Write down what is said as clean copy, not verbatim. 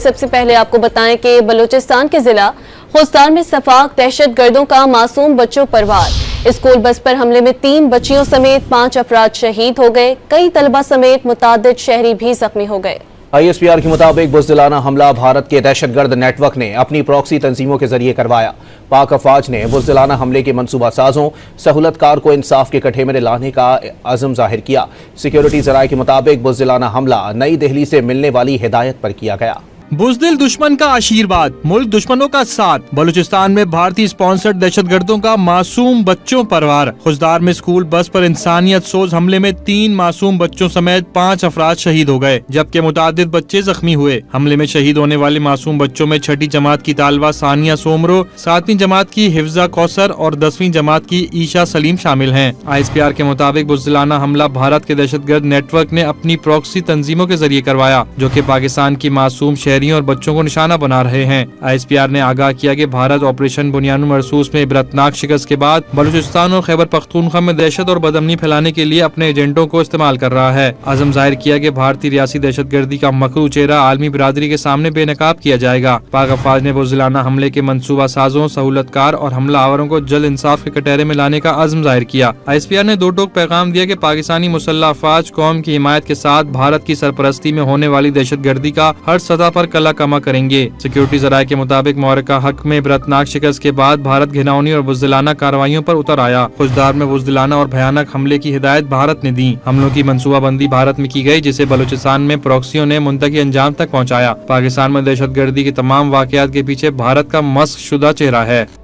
सबसे पहले आपको बताएं कि बलूचिस्तान के जिला खुजदार में सफाक दहशतगर्दों का मासूम बच्चों पर वार। स्कूल बस पर हमले में 3 बच्चियों समेत 5 अफराद शहीद हो गए। कई तलबा समेत मुतादिद शहरी भी जख्मी हो गए। ISPR के मुताबिक बुज़दिलाना हमला भारत के दहशतगर्द नेटवर्क ने अपनी प्रॉक्सी तंजीमों के जरिए करवाया। पाक अफवाज ने बुज़दिलाना हमले के मनसूबा साजों सहूलतकार को इंसाफ के कठे में लाने का अज़म जाहिर किया। सिक्योरिटी ज़राए के मुताबिक बुज़दिलाना हमला नई दिल्ली से मिलने वाली हिदायत पर किया गया। बुज़दिल दुश्मन का आशीर्वाद, मुल्क दुश्मनों का साथ। बलूचिस्तान में भारतीय स्पॉन्सर्ड दहशतगर्दों का मासूम बच्चों पर वार। खुजदार में स्कूल बस पर इंसानियत सोज हमले में 3 मासूम बच्चों समेत 5 अफराद शहीद हो गए, जबकि मुतादिद बच्चे जख्मी हुए। हमले में शहीद होने वाले मासूम बच्चों में 6ठी जमात की तालबा सानिया सोमरो, 7वीं जमात की हिफ्जा कौसर और 10वीं जमात की ईशा सलीम शामिल हैं। ISPR के मुताबिक बुज़दिलाना हमला भारत के दहशतगर्द नेटवर्क ने अपनी प्रॉक्सी तंजीमों के जरिए करवाया, जो कि पाकिस्तान की मासूम शहरियों और बच्चों को निशाना बना रहे हैं। ISPR ने आगाह किया कि भारत ऑपरेशन बुनियानुल मरसूस में इबरतनाक शिकस्त के बाद बलूचिस्तान और खैबर पख्तूनख्वा में दहशत और बदअमनी फैलाने के लिए अपने एजेंटों को इस्तेमाल कर रहा है। अज़म जाहिर किया कि भारतीय रियासी दहशतगर्दी का मकरू चेहरा आलमी बिरादरी के सामने बेनकाब किया जाएगा। पाक अफवाज ने बुज़दिलाना हमले के मनसूबा साजों, सहूलतकार और हमला आवरों को जल्द इंसाफ के कटहरे में लाने का अज़म जाहिर किया। ISPR ने दो टोक पैगाम दिया कि पाकिस्तानी मुसल्लह अफवाज कौम की हिमायत के साथ भारत की सरपरस्ती में होने वाली दहशतगर्दी का हर सतह पर कला कमा करेंगे। सिक्योरिटी ज़राए के मुताबिक मौरका हक में इबरतनाक शिकस्त के बाद भारत घिनौनी और बुज़दिलाना कार्रवाइयों पर उतर आया। खुजदार में बुज़दिलाना और भयानक हमले की हिदायत भारत ने दी। हमलों की मनसूबाबंदी भारत में की गई, जिसे बलूचिस्तान में प्रॉक्सियों ने मुंतकी अंजाम तक पहुँचाया। पाकिस्तान में दहशतगर्दी के तमाम वाकयात के पीछे भारत का मस्क शुदा चेहरा है।